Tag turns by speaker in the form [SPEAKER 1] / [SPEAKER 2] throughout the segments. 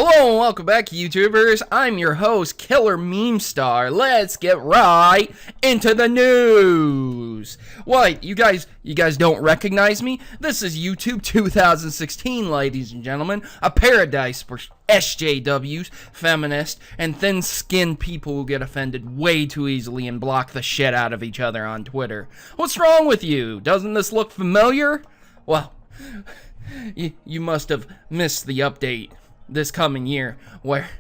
[SPEAKER 1] Hello and welcome back, YouTubers. I'm your host, Killer Meme Star. Let's get right into the news. What, you guys don't recognize me? This is YouTube 2016, ladies and gentlemen. A paradise for SJWs, feminists, and thin-skinned people who get offended way too easily and block the shit out of each other on Twitter. What's wrong with you? Doesn't this look familiar? Well, you must have missed the update this coming year,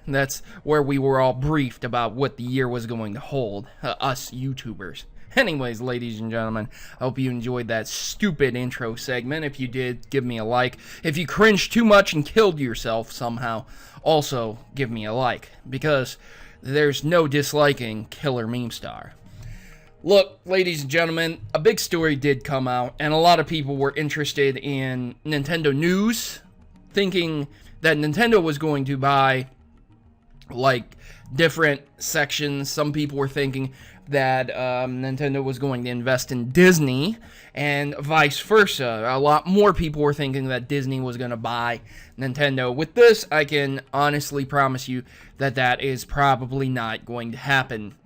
[SPEAKER 1] that's where we were all briefed about what the year was going to hold, us YouTubers. Anyways, ladies and gentlemen, I hope you enjoyed that stupid intro segment. If you did, give me a like. If you cringed too much and killed yourself somehow, also give me a like, because there's no disliking Killer Meme Star. Look, ladies and gentlemen, a big story did come out, and a lot of people were interested in Nintendo news, thinking that Nintendo was going to buy, like, different sections. Some people were thinking that Nintendo was going to invest in Disney, and vice versa. A lot more people were thinking that Disney was going to buy Nintendo. With this, I can honestly promise you that that is probably not going to happen.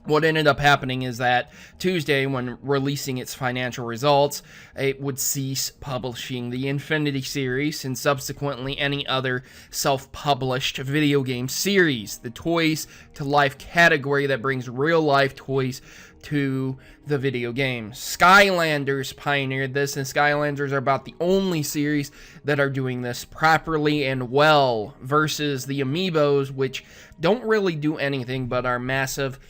[SPEAKER 1] What ended up happening is that Tuesday, when releasing its financial results, it would cease publishing the Infinity series and subsequently any other self-published video game series, the Toys to Life category that brings real-life toys to the video game. Skylanders pioneered this, and Skylanders are about the only series that are doing this properly and well, versus the Amiibos, which don't really do anything but are massive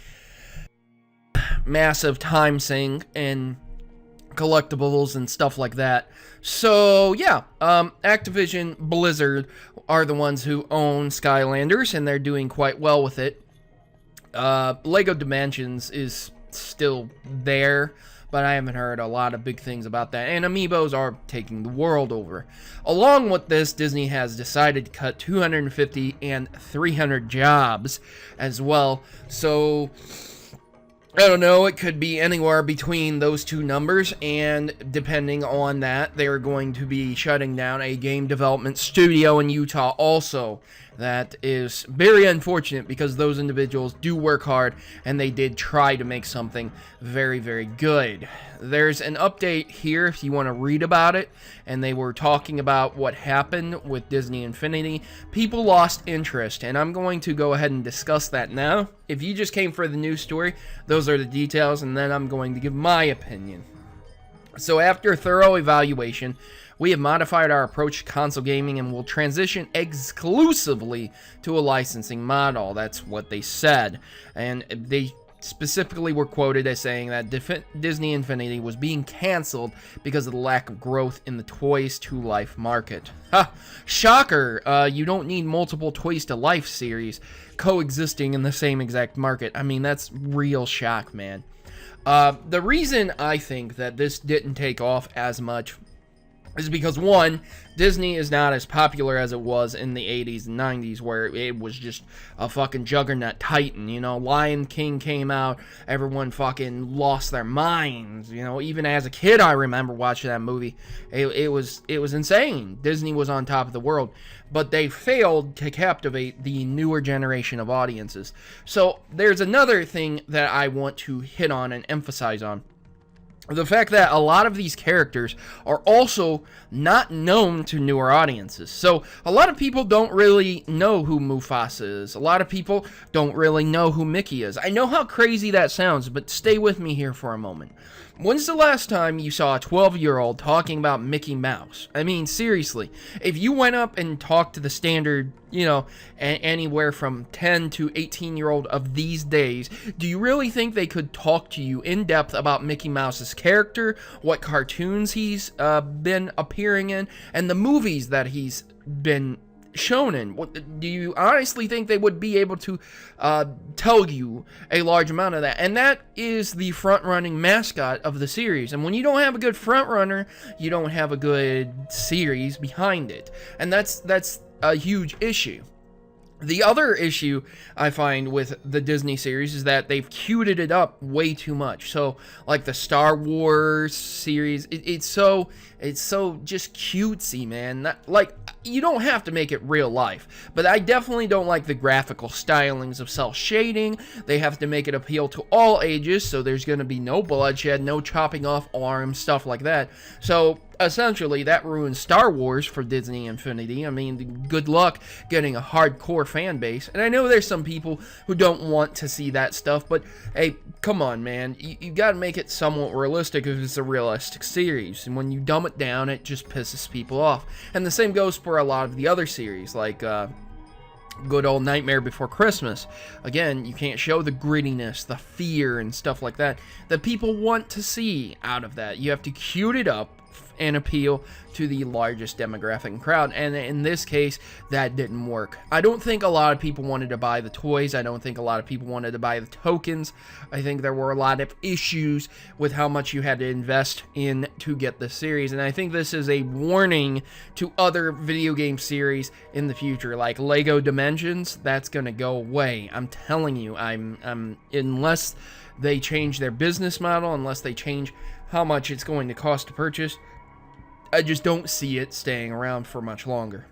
[SPEAKER 1] time sink and collectibles and stuff like that. So yeah, Activision Blizzard are the ones who own Skylanders, and they're doing quite well with it. Lego Dimensions is still there, but I haven't heard a lot of big things about that. And Amiibos are taking the world over. Along with this, Disney has decided to cut 250 and 300 jobs as well. So I don't know, it could be anywhere between those two numbers, and depending on that, they're going to be shutting down a game development studio in Utah also. That is very unfortunate because those individuals do work hard, and they did try to make something very, very good. There's an update here if you want to read about it, and they were talking about what happened with Disney Infinity. People lost interest, and I'm going to go ahead and discuss that now. If you just came for the news story, those are the details, and then I'm going to give my opinion. So after thorough evaluation, we have modified our approach to console gaming and will transition exclusively to a licensing model. That's what they said. And they specifically were quoted as saying that Disney Infinity was being canceled because of the lack of growth in the Toys to Life market. Ha! Shocker! You don't need multiple Toys to Life series coexisting in the same exact market. I mean, that's real shock, man. The reason I think that this didn't take off as much is because, one, Disney is not as popular as it was in the 80s and 90s, where it was just a fucking juggernaut titan, you know. Lion King came out, everyone fucking lost their minds, you know. Even as a kid, I remember watching that movie. It was insane. Disney was on top of the world, but they failed to captivate the newer generation of audiences. So there's another thing that I want to hit on and emphasize on. The fact that a lot of these characters are also not known to newer audiences. So a lot of people don't really know who Mufasa is. A lot of people don't really know who Mickey is. I know how crazy that sounds, but stay with me here for a moment. When's the last time you saw a 12-year-old talking about Mickey Mouse? I mean, seriously, if you went up and talked to the standard, you know, anywhere from 10 to 18-year-old of these days, do you really think they could talk to you in depth about Mickey Mouse's character, what cartoons he's been appearing in, and the movies that he's been shown in? Do you honestly think they would be able to tell you a large amount of that? And that is the front-running mascot of the series. And when you don't have a good front-runner, you don't have a good series behind it. And that's a huge issue. The other issue I find with the Disney series is that they've cuted it up way too much. So, like the Star Wars series, it's so just cutesy, man. Like, you don't have to make it real life, but I definitely don't like the graphical stylings of cell shading. They have to make it appeal to all ages, so there's going to be no bloodshed, no chopping off arms, stuff like that. So essentially, that ruins Star Wars for Disney Infinity. I mean, good luck getting a hardcore fan base. And I know there's some people who don't want to see that stuff, but hey, come on, man. You got to make it somewhat realistic if it's a realistic series. And when you dumb it down, it just pisses people off. And the same goes for a lot of the other series, like good old Nightmare Before Christmas. Again, you can't show the grittiness, the fear, and stuff like that people want to see out of that. You have to cute it up and appeal to the largest demographic crowd, and in this case, that didn't work. I don't think a lot of people wanted to buy the toys. I don't think a lot of people wanted to buy the tokens. I think there were a lot of issues with how much you had to invest in to get the series, and I think this is a warning to other video game series in the future, like Lego Dimensions. That's gonna go away. I'm telling you, unless they change their business model, unless they change how much it's going to cost to purchase, I just don't see it staying around for much longer.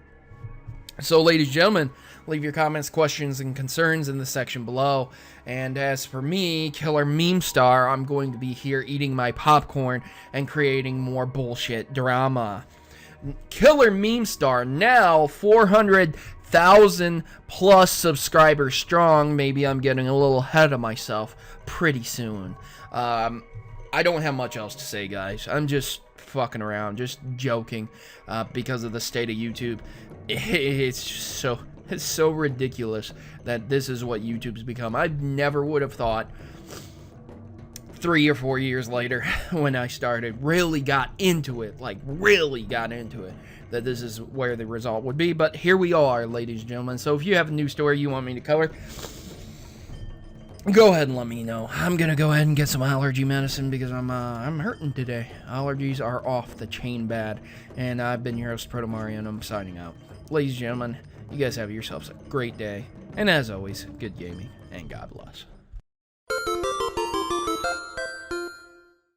[SPEAKER 1] So, ladies and gentlemen, leave your comments, questions, and concerns in the section below. And as for me, Killer Meme Star, I'm going to be here eating my popcorn and creating more bullshit drama. Killer Meme Star, now 400,000 plus subscribers strong. Maybe I'm getting a little ahead of myself pretty soon. I don't have much else to say, guys. I'm just fucking around, just joking, because of the state of YouTube. It's so ridiculous that this is what YouTube's become. I never would have thought 3 or 4 years later, when I started, really got into it, that this is where the result would be. But here we are, ladies and gentlemen. So if you have a new story you want me to cover, go ahead and let me know. I'm gonna go ahead and get some allergy medicine because I'm hurting today. Allergies are off the chain bad. And I've been your host, Protomario, and I'm signing out. Ladies and gentlemen, you guys have yourselves a great day. And as always, good gaming, and God bless.